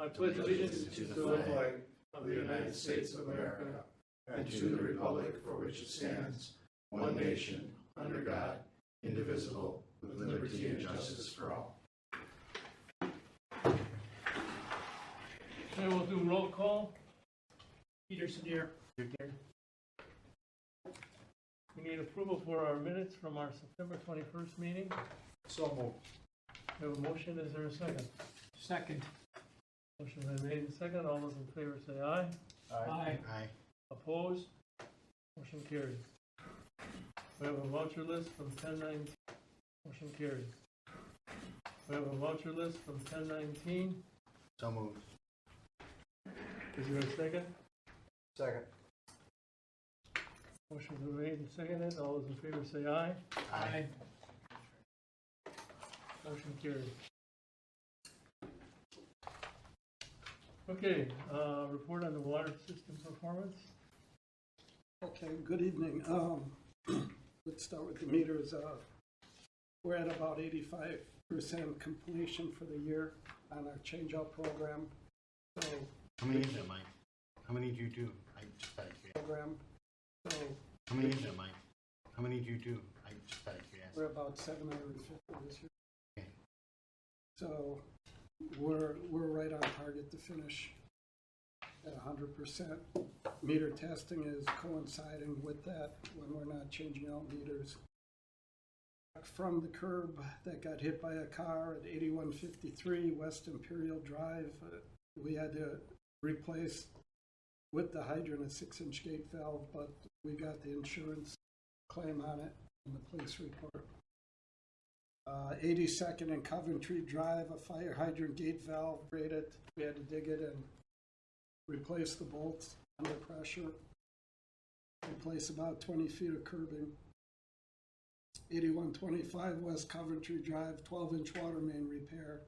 I pledge allegiance to the flag of the United States of America and to the republic for which it stands, one nation, under God, indivisible, with liberty and justice for all. Okay, we'll do roll call. Peterson here. We need approval for our minutes from our September 21st meeting. So moved. We have a motion. Is there a second? Second. Motion been made and second. All those in favor say aye. Aye. Opposed? Motion carries. We have a voucher list from 10/19. Motion carries. We have a voucher list from 10/19. So moved. Is there a second? Second. Motion's been made and seconded. All those in favor say aye. Aye. Motion carries. Okay, report on the water system performance. Okay, good evening. Let's start with the meters. We're at about 85% completion for the year on our change-out program. So, How many is it, Mike? How many do you do? I just had curiosity. So How many is it, Mike? How many do you do? I just had curiosity. we're about 750 this year. Okay. So we're right on target to finish at 100%. Meter testing is coinciding with that when we're not changing out meters. From the curb that got hit by a car at 8153 West Imperial Drive, we had to replace with the hydrant a 6-inch gate valve, but we got the insurance claim on it in the police report. 82nd and Coventry Drive, a fire hydrant gate valve braided. We had to dig it and replace the bolts under pressure. Replace about 20 feet of curbing. 8125 West Coventry Drive, 12-inch water main repair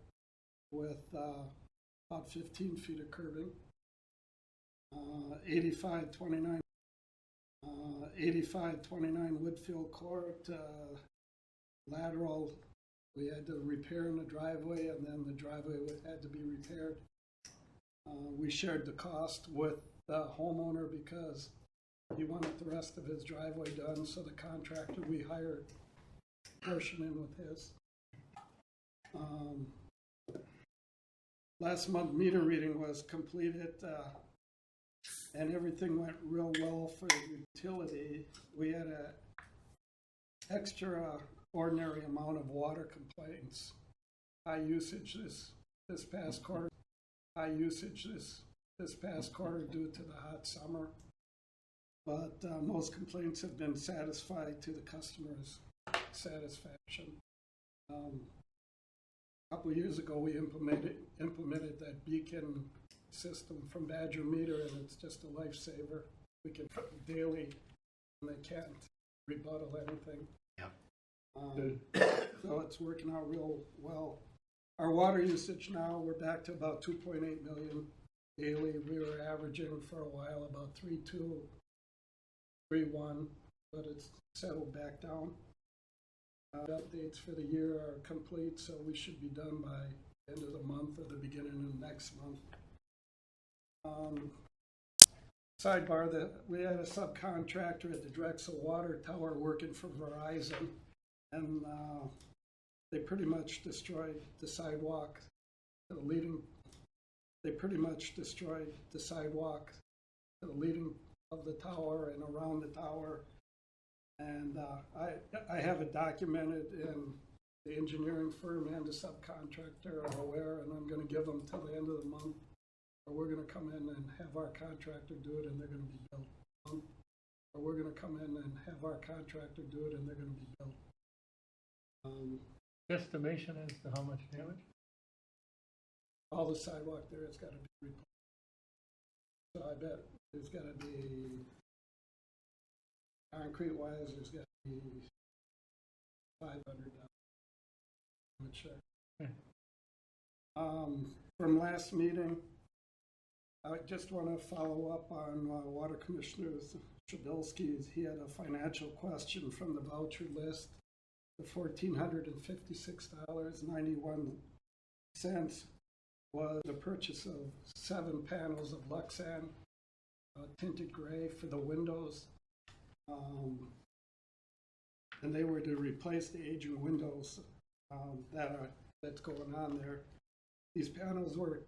with about 15 feet of curbing. 8529 Woodfield Court, lateral. We had to repair in the driveway, and then the driveway had to be repaired. We shared the cost with the homeowner because he wanted the rest of his driveway done, so the contractor we hired portion in with his. Last month meter reading was completed, and everything went real well for the utility. We had an extraordinary amount of water complaints. High usage this past quarter. High usage this past quarter due to the hot summer. But most complaints have been satisfied to the customer's satisfaction. A couple of years ago, we implemented that beacon system from Badger Meter, and it's just a lifesaver. We can daily, and they can't rebuttal anything. Yep. So it's working out real well. Our water usage now, we're back to about 2.8 million daily. We were averaging for a while about 3.2, 3.1, but it's settled back down. Updates for the year are complete, so we should be done by the end of the month or the beginning of next month. Sidebar, that we had a subcontractor at the Drexel Water Tower working for Verizon, and they pretty much destroyed the sidewalk. They pretty much destroyed the sidewalk to the leading of the tower and around the tower. And I have it documented, and the engineering firm and the subcontractor are aware, and I'm going to give them till the end of the month, or we're going to come in and have our contractor do it, and they're going to be built. Or we're going to come in and have our contractor do it, and they're going to be built. Estimation as to how much damage? All the sidewalk there has got to be replaced. So I bet there's got to be, concrete wise, there's got to be $500. I'm not sure. Okay. From last meeting, I just want to follow up on Water Commissioner Shabilsky's. He had a financial question from the voucher list. The $1,456.91 was the purchase of 7 panels of Luxan tinted gray for the windows. And they were to replace the aging windows that's going on there. These panels were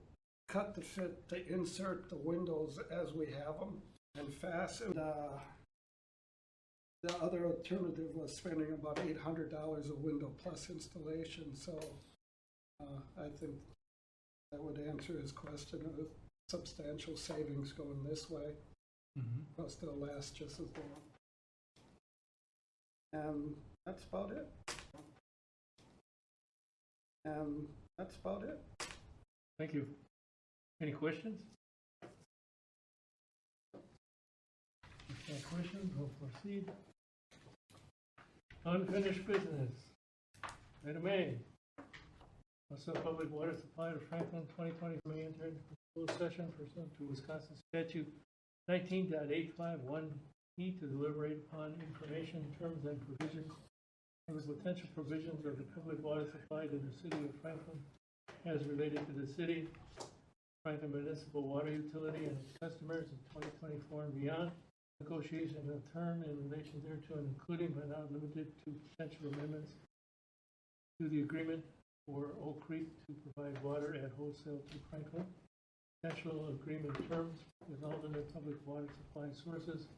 cut to fit to insert the windows as we have them and fastened. The other alternative was spending about $800 a window plus installation. So I think that would answer his question of substantial savings going this way. Plus they'll last just as long. And that's about it. Thank you. Any questions? If no questions, we'll proceed. Unfinished business. Item A. Wisconsin Public Water Supply of Franklin 2020 may enter into closed session pursuant to Wisconsin Statute 19.851E to deliberate upon information, terms, and provisions of the potential provisions of the public water supply to the city of Franklin as related to the city, Franklin Municipal Water Utility and its customers in 2024 and beyond. Negotiation of term in relation thereto, and including but not limited to potential amendments to the agreement for Oak Creek to provide water at wholesale to Franklin. Potential agreement terms with alternate public water supply sources,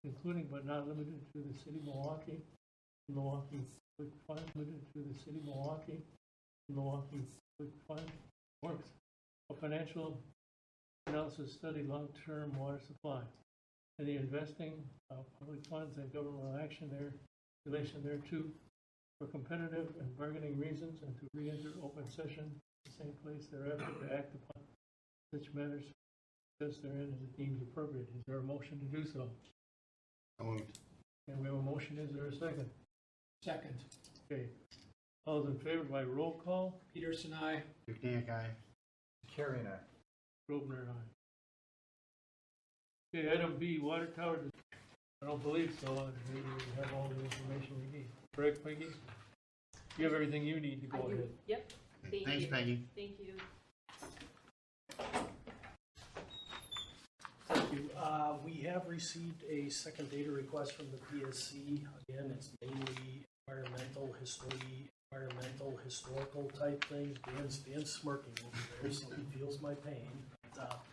including but not limited to the city of Milwaukee, Milwaukee Public Fund, limited to the city of Milwaukee, Milwaukee Public Fund, works. A financial analysis study long-term water supply. And the investing of public funds and governmental action there, relation thereto, for competitive and bargaining reasons, and to re-enter open session, the same place thereafter, to act upon such matters as therein as it deems appropriate. Is there a motion to do so? So moved. And we have a motion. Is there a second? Second. Okay. All those in favor by roll call? Peterson, aye. Dukenyak, aye. Carrion, aye. Grosvenor, aye. Okay, item B, water tower. I don't believe so. We have all the information we need. Correct, Peggy? You have everything you need to go ahead. Yep. Thanks, Peggy. Thank you. Thank you. We have received a second data request from the PSC. Again, it's mainly environmental, historical type things. Dan's smirking over there, so he feels my pain. But,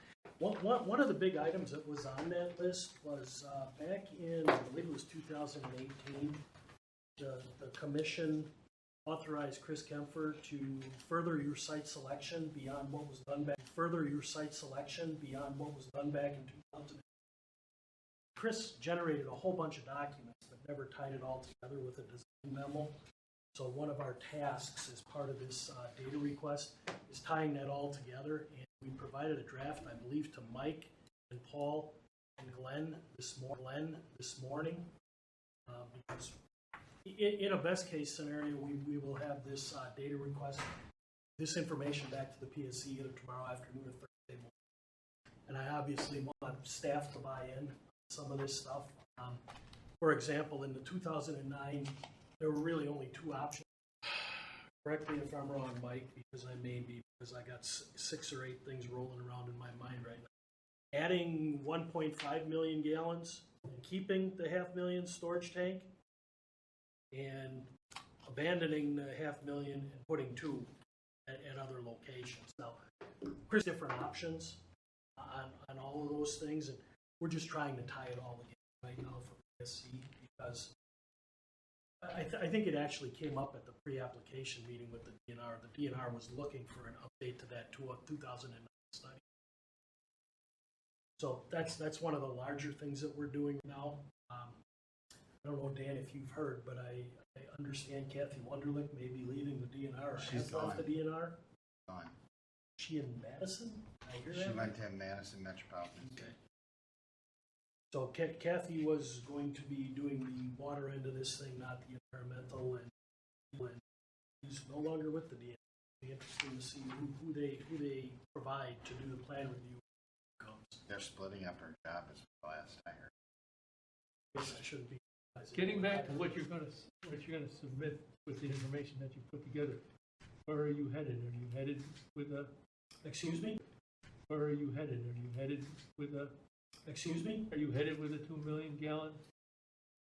one of the big items that was on that list was back in, I believe it was 2018, the commission authorized Chris Kempfer to further your site selection beyond what was done back. In 2000. Chris generated a whole bunch of documents, but never tied it all together with a design memo. So one of our tasks as part of this data request is tying that all together. And we provided a draft, I believe, to Mike and Paul and Glenn this morning. Because in a best case scenario, we will have this data request, this information back to the PSC either tomorrow afternoon or Thursday morning. And I obviously want staff to buy in some of this stuff. For example, in the 2009, there were really only 2 options. Correct me if I'm wrong, Mike, because I may be, because I got 6 or 8 things rolling around in my mind right now. Adding 1.5 million gallons and keeping the 500,000 storage tank, and abandoning the 500,000 and putting 2 at other locations. Now, Chris, different options on all of those things, and we're just trying to tie it all together right now for PSC, because I think it actually came up at the pre-application meeting with the DNR. The DNR was looking for an update to that 2009 study. So that's one of the larger things that we're doing now. I don't know, Dan, if you've heard, but I understand Kathy Wunderlich may be leaving the DNR. She's left the DNR. Gone. She in Madison? I hear She that. went to Madison Metropolitan. Okay. So Kathy was going to be doing the water end of this thing, not the environmental, and he's no longer with the DNR. It'll be interesting to see who they provide to do the plan review. They're splitting up her job as last I heard. I guess I shouldn't be. Getting back to what you're going to submit with the information that you put together, where are you headed? Are you headed with a Excuse me? Where are you headed? Are you headed with a, Excuse me? are you headed with a 2 million gallon?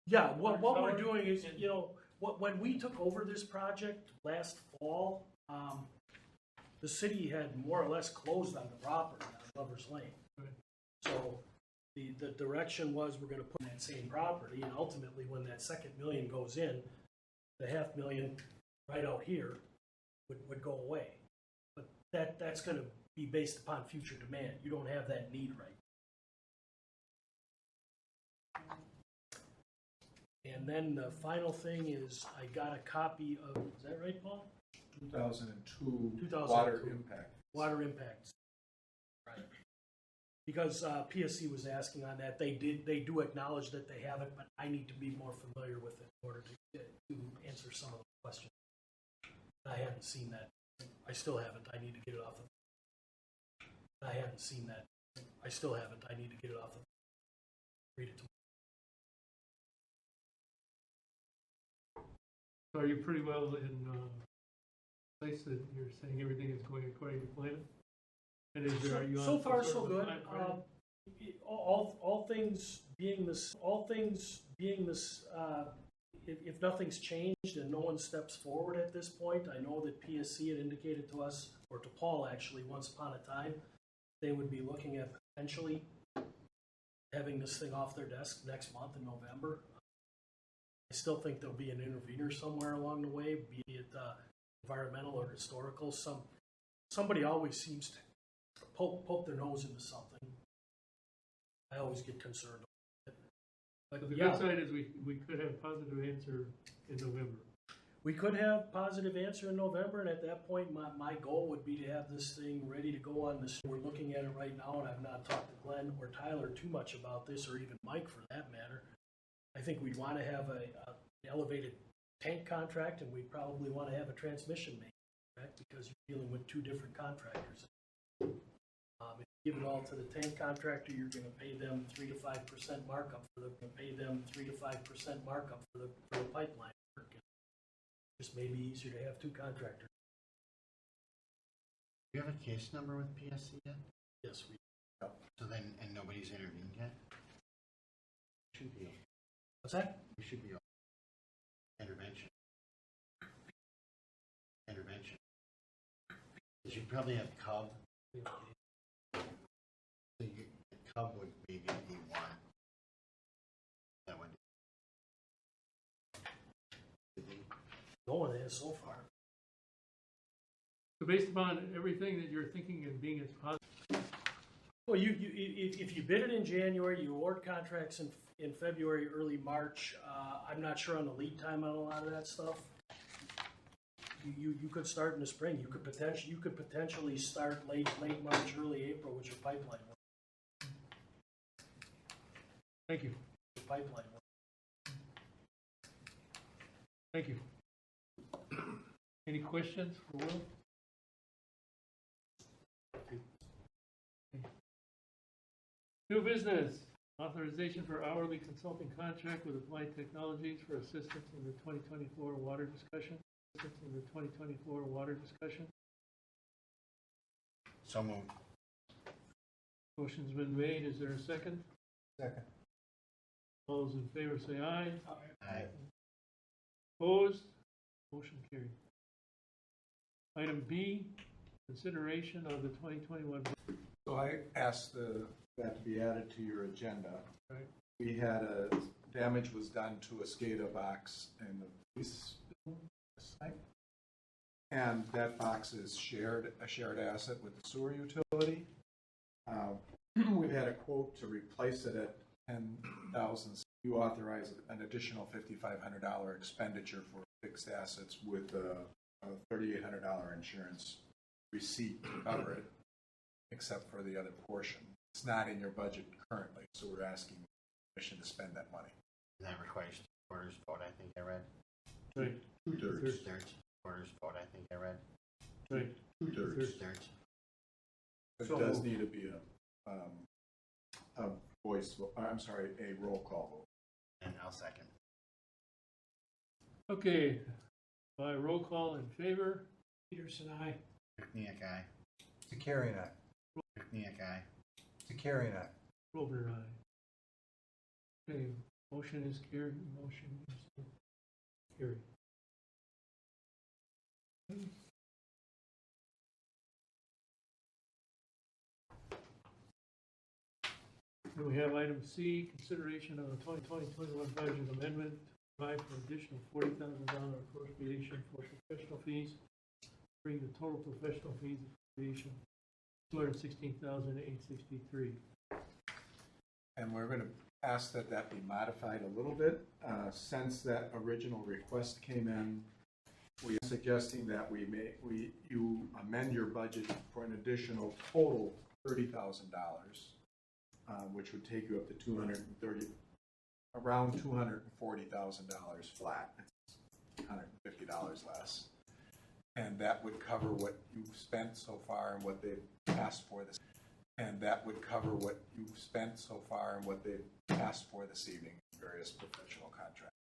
Yeah, what we're Power? doing is, you know, when we took over this project last fall, the city had more or less closed on the property on Lover's Lane. Right. So the direction was we're gonna put in that same property, and ultimately, when that second million goes in, the $500,000 right out here would go away. But that's gonna be based upon future demand. You don't have that need right. And then the final thing is, I got a copy of, is that right, Paul? 2002 2002. water impact. Water impacts. Right. Because PSC was asking on that, they do acknowledge that they have it, but I need to be more familiar with it in order to answer some of the questions. I haven't seen that. I still haven't. I need to get it off of. I haven't seen that. I still haven't. I need to get it off of. Read it tomorrow. So are you pretty well in place that you're saying everything is going according to plan? And is there, are you on So far, some so sort of a good. time frame? All things being this, if nothing's changed and no one steps forward at this point, I know that PSC had indicated to us, or to Paul actually, once upon a time, they would be looking at potentially having this thing off their desk next month in November. I still think there'll be an intervener somewhere along the way, be it environmental or historical. Somebody always seems to poke their nose into something. I always get concerned about it. But But the yeah, good side is we could have positive answer in November. we could have positive answer in November, and at that point, my goal would be to have this thing ready to go on this. We're looking at it right now, and I've not talked to Glenn or Tyler too much about this, or even Mike for that matter. I think we'd want to have an elevated tank contract, and we'd probably want to have a transmission main contract, because you're dealing with two different contractors. If you give it all to the tank contractor, you're going to pay them 3 to 5% markup for the pipeline work. Just maybe easier to have two contractors. Do you have a case number with PSC yet? Yes, we. So then, and nobody's intervened yet? Should be. What's that? We should be. Intervention. Because you probably have Cub. So Cub would maybe be one. That would. No one has so far. So based upon everything that you're thinking and being as positive, Well, if you bid it in January, you award contracts in February, early March. I'm not sure on the lead time on a lot of that stuff. You could start in the spring. You could potentially start late March, early April with your pipeline work. thank you, Your pipeline work. thank you. Any questions for Will? New business, authorization for hourly consulting contract with Applied Technologies for assistance in the 2024 water discussion. So moved. Motion's been made. Is there a second? Second. All those in favor say aye. Aye. Opposed? Motion carried. Item B, consideration of the 2021. So I asked that to be added to your agenda. Right. We had damage was done to a SCADA box in the police site. And that box is a shared asset with the sewer utility. We've had a quote to replace it at $10,000. You authorize an additional $5,500 expenditure for fixed assets with a $3,800 insurance receipt to cover it, except for the other portion. It's not in your budget currently, so we're asking permission to spend that money. And that requires 2/4 vote, I think I read. Right. 2/3. 2/3 vote, I think I read. Right. 2/3. 2/3. It So does moved. need to be a a roll call vote. And I'll second. Okay, by roll call in favor. Peterson, aye. McNeek, aye. Carrion, aye. Dukenyak, aye. Carrion, aye. Grover, aye. Okay, motion is carried, motion is carried. Then we have item C, consideration of a 2020-21 budget amendment to provide for additional $40,000 appropriation for professional fees, bring the total professional fees appropriation $216,863. And we're going to ask that that be modified a little bit. Since that original request came in, we are suggesting that you amend your budget for an additional total $30,000, which would take you up to around $240,000 flat. It's $150 less. And that would cover what you've spent so far and what they've asked for this. And that would cover what you've spent so far and what they've asked for this evening in various professional contracts.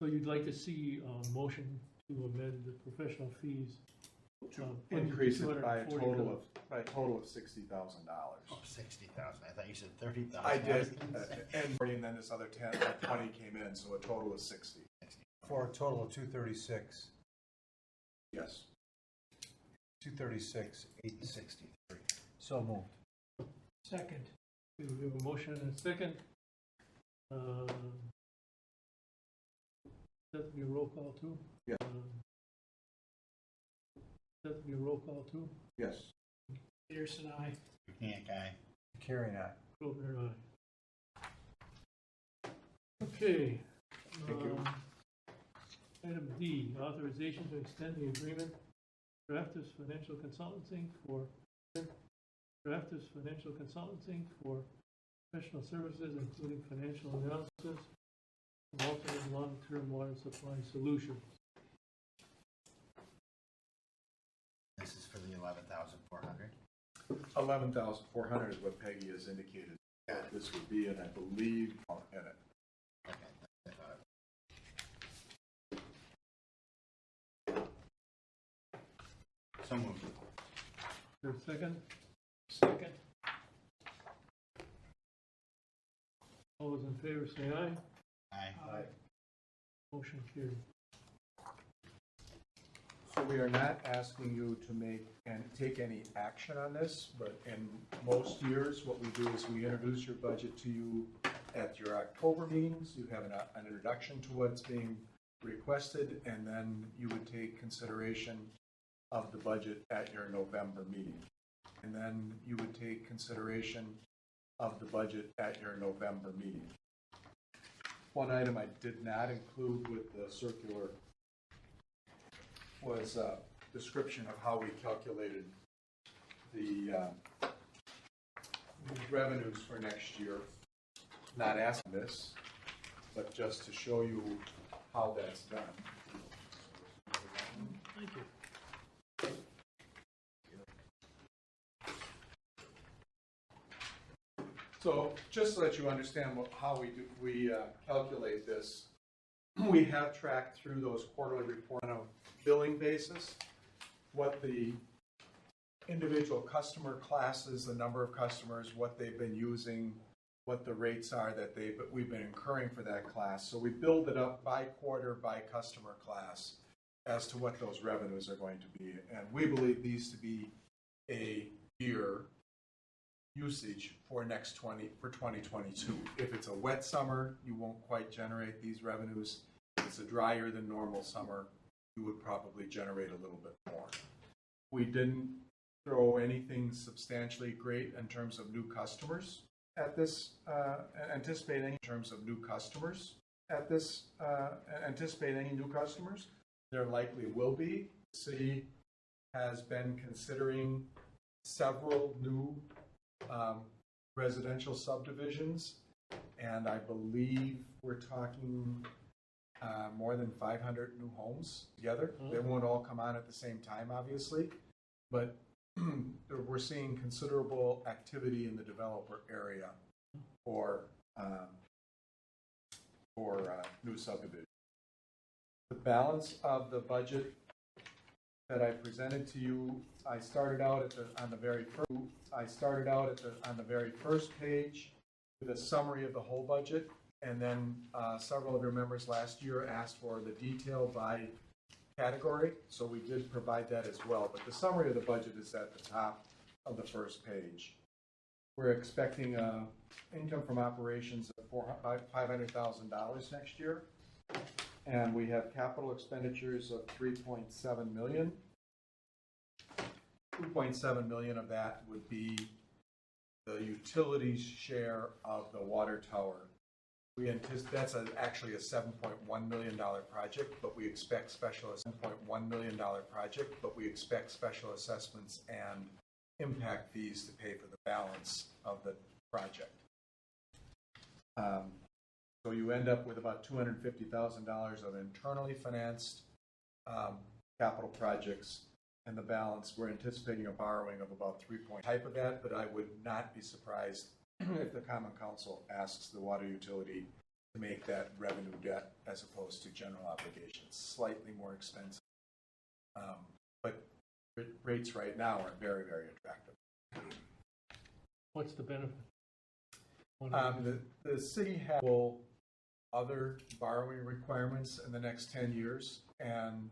So you'd like to see a motion to amend the professional fees? Increase it by a total of $60,000. Oh, 60,000. I thought you said 30,000. I did, and then this other 20 came in, so a total of 60. For a total of 236. Yes. 236, 863. So moved. Second. We have a motion and a second. That be a roll call too? Yeah. That be a roll call too? Yes. Peterson, aye. Dukenyak, aye. Carrion, aye. Grover, aye. Okay. Thank you. Item D, authorization to extend the agreement. Drafters Financial Consulting for professional services, including financial analysis, and alternate long-term water supply solutions. This is for the 11,400. 11,400 is what Peggy has indicated that this would be, and I believe in it. Okay, I thought it. So moved. Is there a second? Second. All those in favor say aye. Aye. Motion carried. So we are not asking you to take any action on this, but in most years, what we do is we introduce your budget to you at your October meetings. You have an introduction to what's being requested, and then you would take consideration of the budget at your November meeting. And then you would take consideration of the budget at your November meeting. One item I did not include with the circular was a description of how we calculated the revenues for next year. Not asking this, but just to show you how that's done. Thank you. So just so that you understand how we calculate this, we have tracked through those quarterly reports on a billing basis, what the individual customer classes, the number of customers, what they've been using, what the rates are that we've been incurring for that class. So we build it up by quarter, by customer class, as to what those revenues are going to be. And we believe these to be a year usage for 2022. If it's a wet summer, you won't quite generate these revenues. If it's a drier than normal summer, you would probably generate a little bit more. We didn't throw anything substantially great in terms of new customers at this, anticipate any new customers. There likely will be. The city has been considering several new residential subdivisions, and I believe we're talking more than 500 new homes together. They won't all come on at the same time, obviously, but we're seeing considerable activity in the developer area for new subdivisions. The balance of the budget that I presented to you, I started out on the very first page with a summary of the whole budget, and then several of your members last year asked for the detail by category, so we did provide that as well. But the summary of the budget is at the top of the first page. We're expecting income from operations of $500,000 next year. And we have capital expenditures of $3.7 million. $2.7 million of that would be the utilities share of the water tower. We anticipate that's actually a $7.1 million project, but we expect special assessments and impact fees to pay for the balance of the project. So you end up with about $250,000 of internally financed capital projects, and the balance, we're anticipating a borrowing of about type of that, but I would not be surprised if the Common Council asks the water utility to make that revenue debt as opposed to general obligations. Slightly more expensive, but rates right now are very, very attractive. What's the benefit? The city has other borrowing requirements in the next 10 years, and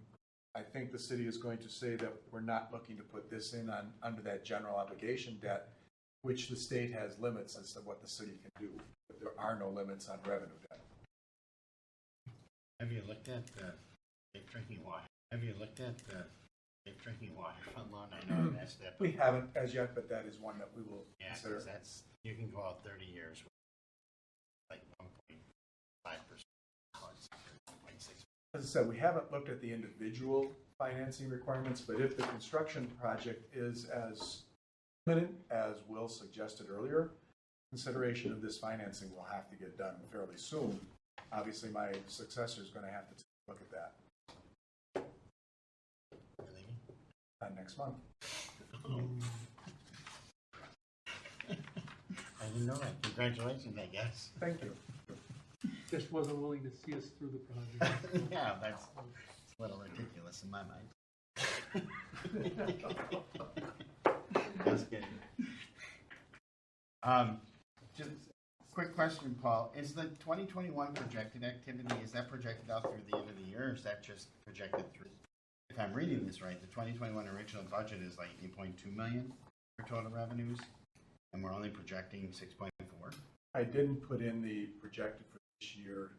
I think the city is going to say that we're not looking to put this in under that general obligation debt, which the state has limits as to what the city can do, but there are no limits on revenue debt. Have you looked at the safe drinking water? Fund loan? I know that's that. We haven't as yet, but that is one that we will consider. 'Cause that's, you can go out 30 years with like 1.5%. 1.6. As I said, we haven't looked at the individual financing requirements, but if the construction project is as imminent as Will suggested earlier, consideration of this financing will have to get done fairly soon. Obviously, my successor is going to have to take a look at that next month. I didn't know that. Congratulations, I guess. Thank you. Just wasn't willing to see us through the project. Yeah, that's a little ridiculous in my mind. Just kidding. Just quick question, Paul. Is the 2021 projected activity, is that projected out through the end of the year, or is that just projected through? If I'm reading this right, the 2021 original budget is like 8.2 million for total revenues, and we're only projecting 6.4. I didn't put in the projected for this year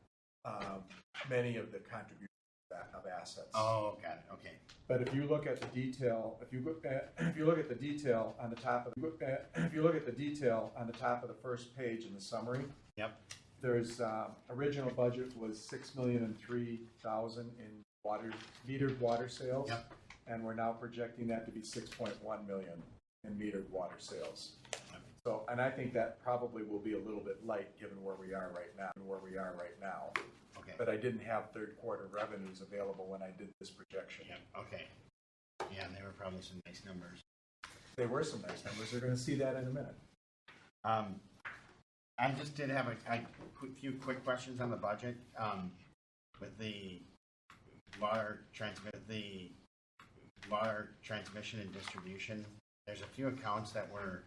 many of the contributions of assets. Oh, got it. Okay. But if you look at the detail, if you look at the detail on the top of the first page in the summary, Yep. there's original budget was $6,003,000 in metered water sales, Yep. and we're now projecting that to be 6.1 million in metered water sales. So, and I think that probably will be a little bit light given where we are right now. Okay. But I didn't have third quarter revenues available when I did this projection. Yep. Okay. Yeah, and they were probably some nice numbers. They were some nice numbers. They're going to see that in a minute. I just did have a few quick questions on the budget. With the water transmission and distribution, there's a few accounts that were,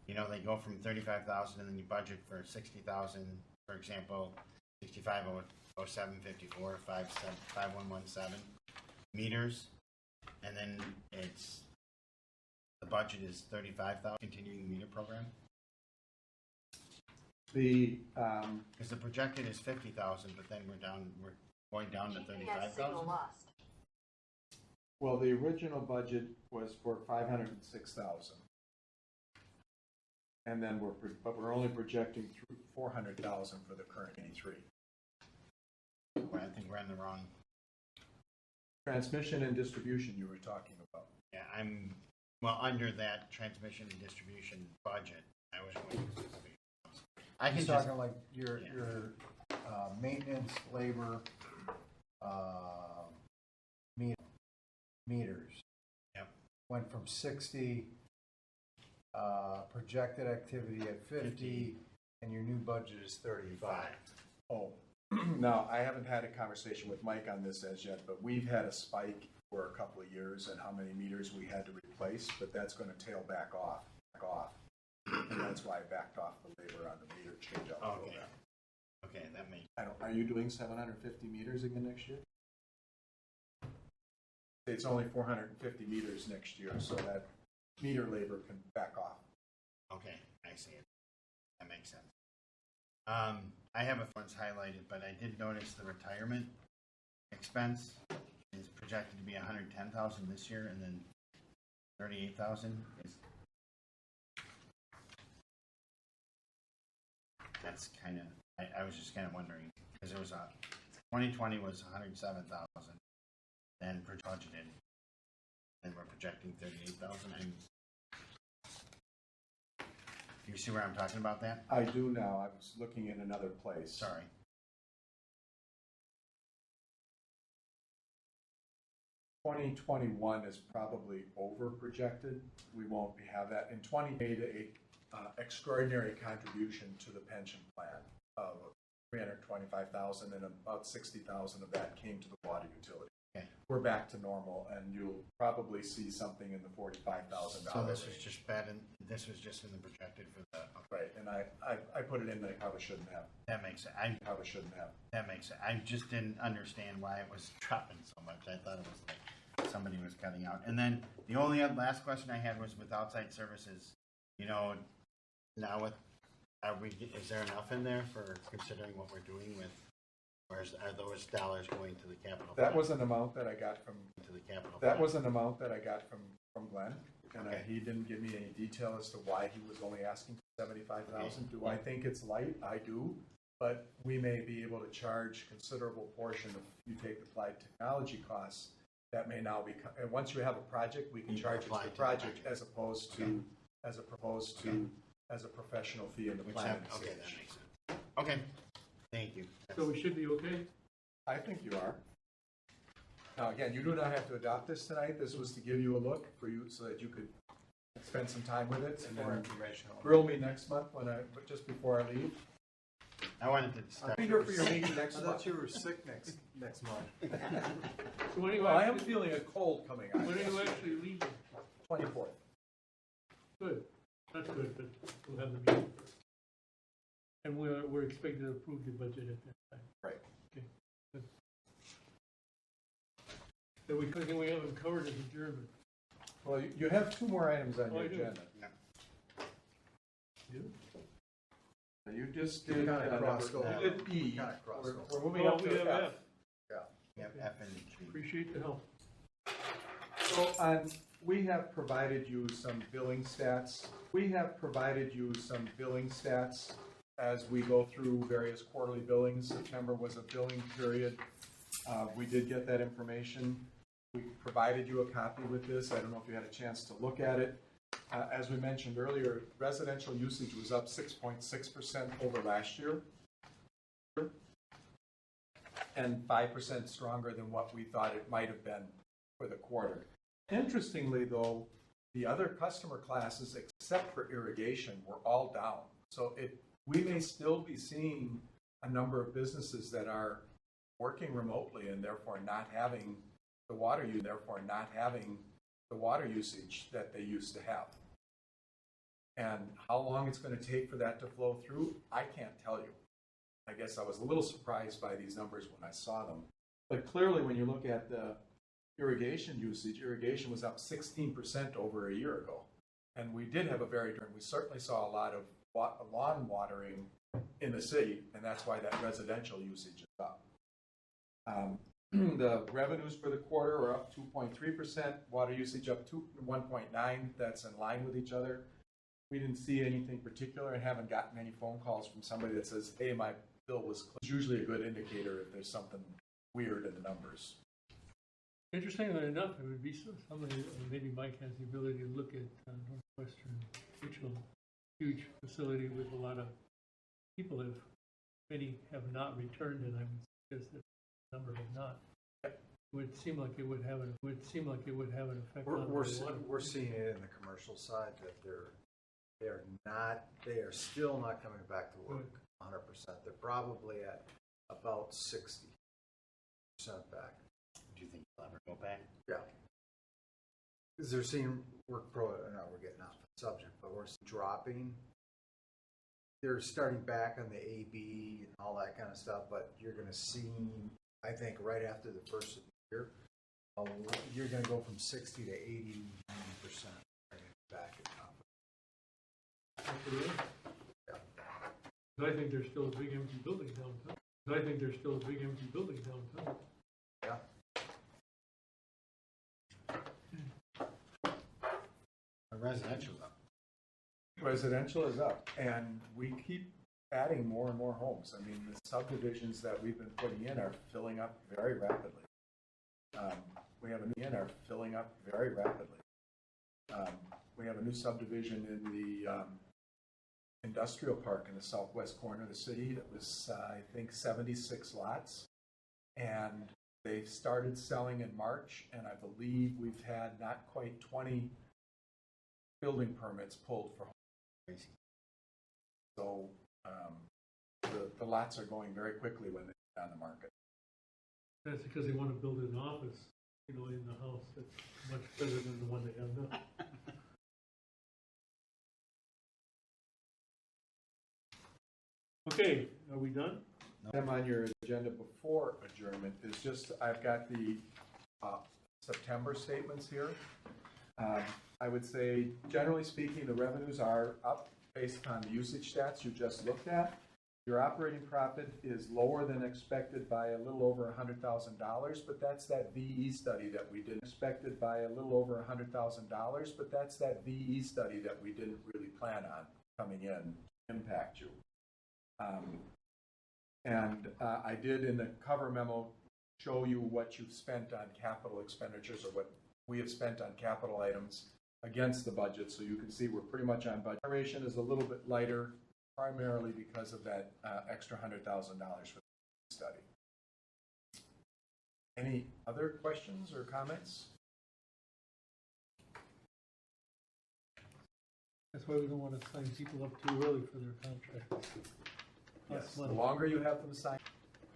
they go from 35,000 and then you budget for 60,000, for example, 650754 5117 meters, and then the budget is 35,000 continuing meter program. Because the projected is 50,000, but then we're going down to 35,000. Well, the original budget was for 506,000, and then we're only projecting through 400,000 for the current 83. Well, I think we're in the wrong. Transmission and distribution you were talking about. Yeah, I'm under that transmission and distribution budget. I was wondering. I can He's just talking like your maintenance, labor, meters. Yep. Went from 60, projected activity at 50, and your new budget is 35. Oh, now I haven't had a conversation with Mike on this as yet, but we've had a spike for a couple of years and how many meters we had to replace, but that's gonna tail back off. And that's why I backed off the labor on the meter change out Okay. program. Okay, that makes, Are you doing 750 meters again next year? It's only 450 meters next year, so that meter labor can back off. okay, I see it. That makes sense. I have a ones highlighted, but I did notice the retirement expense is projected to be 110,000 this year, and then 38,000 is. That's kind of. I was just kind of wondering because it was 2020 was 107,000, then budgeted, and we're projecting 38,000. You see where I'm talking about that? I do now. I was looking in another place. Sorry. "2021 is probably over projected. We won't have that. In 20 made a extraordinary contribution to the pension plan of 325,000, and about 60,000 of that came to the water utility. Okay. We're back to normal, and you'll probably see something in the $45,000 So this was range. just bad, and this was just in the projected for the. Right, and I put it in that I probably shouldn't have. That makes it. Probably shouldn't have. That makes it. I just didn't understand why it was dropping so much. I thought it was like somebody was cutting out. And then the only last question I had was with outside services. You know, now with is there enough in there for considering what we're doing with? Or are those dollars going to the capital? That fund? was an amount that I got from To the capital. That fund? was an amount that I got from Glenn, and Okay. he didn't give me any detail as to why he was only asking for 75,000. Do I think it's light? I do, but we may be able to charge considerable portion if you take applied technology costs. That may now be, and once you have a project, we can You charge it apply to to the the project project. as opposed to, as a professional fee in the Which planning okay, that stage. makes sense. Okay, thank you. So we should be okay? I think you are. Now, again, you do not have to adopt this tonight. This was to give you a look for you so that you could spend some time with it and More then informational. grill me next month just before I leave. I wanted to start. I'm here for your meeting next I month. thought you were sick next month. So when are you Well, I am actually, feeling a cold coming on. when are you actually leaving? 24th. Good, that's good, but we'll have the meeting first. And we're expected to approve the budget at that time. Right. Okay, good. Then we haven't covered is adjournment. Well, you have two more items on Oh, your I do. agenda. You? You just did, Kinda crossed you over. did E. Kinda crossed We're over. we're moving Oh, up we to have F. F. We have F and G. Appreciate the help. So we have provided you some billing stats. As we go through various quarterly billings. September was a billing period. We did get that information. We provided you a copy with this. I don't know if you had a chance to look at it. As we mentioned earlier, residential usage was up 6.6% over last year, and 5% stronger than what we thought it might have been for the quarter. Interestingly, though, the other customer classes, except for irrigation, were all down. So we may still be seeing a number of businesses that are working remotely and therefore not having the water usage that they used to have. And how long it's going to take for that to flow through, I can't tell you. I guess I was a little surprised by these numbers when I saw them. But clearly, when you look at the irrigation usage, irrigation was up 16% over a year ago. And we did have we certainly saw a lot of lawn watering in the city, and that's why that residential usage is up. The revenues for the quarter are up 2.3%, water usage up 1.9%. That's in line with each other. We didn't see anything particular and haven't gotten any phone calls from somebody that says, hey, my bill was clear. It's usually a good indicator if there's something weird in the numbers. Interestingly enough, it would be somebody, maybe Mike has the ability to look at Northwestern Mutual, huge facility with a lot of people many have not returned, and I would suggest that a number have not. It would seem like it would have an effect on the water. We're seeing it in the commercial side that they are still not coming back to work 100%. They're probably at about 60% back. Do Do you think you'll ever go back? Yeah. Because they're seeing we're getting off the subject, but we're dropping. They're starting back on the AB and all that kind of stuff, but you're going to see, I think, right after the first of the year, you're going to go from 60 to 80, 90% back at top. Yeah. But I think there's still a big empty building downtown. Yeah. Residential's up. Residential is up, and we keep adding more and more homes. I mean, the subdivisions that we've been putting in are filling up very rapidly. We have a new subdivision in the industrial park in the southwest corner of the city that was, I think, 76 lots. And they started selling in March, and I believe we've had not quite 20 building permits pulled for homes. So the lots are going very quickly when they get on the market. That's because they want to build an office, in the house that's much better than the one they have now. Okay, are we done? Item on your agenda before adjournment is just, I've got the September statements here. I would say, generally speaking, the revenues are up based on the usage stats you just looked at. Your operating profit is lower than expected by a little over $100,000, but that's that VE study that we didn't expected by a little over $100,000, but that's that VE study that we didn't really plan on coming in to impact you. I did in the cover memo show you what you've spent on capital expenditures, or what we have spent on capital items against the budget, so you can see we're pretty much on budget. Generation is a little bit lighter, primarily because of that extra $100,000 for the study. Any other questions or comments? That's why we don't want to sign people up too early for their contracts. Yes. Costs The money. longer you have them signed,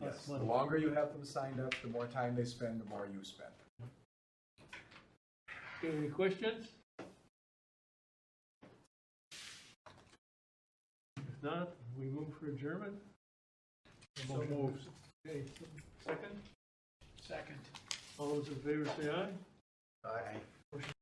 Costs the money. longer you have them signed up, the more time they spend, the more you spend. Okay, any questions? If not, we move for adjournment. So moved. Okay, second? Second. All those in favor say aye. Aye. Motion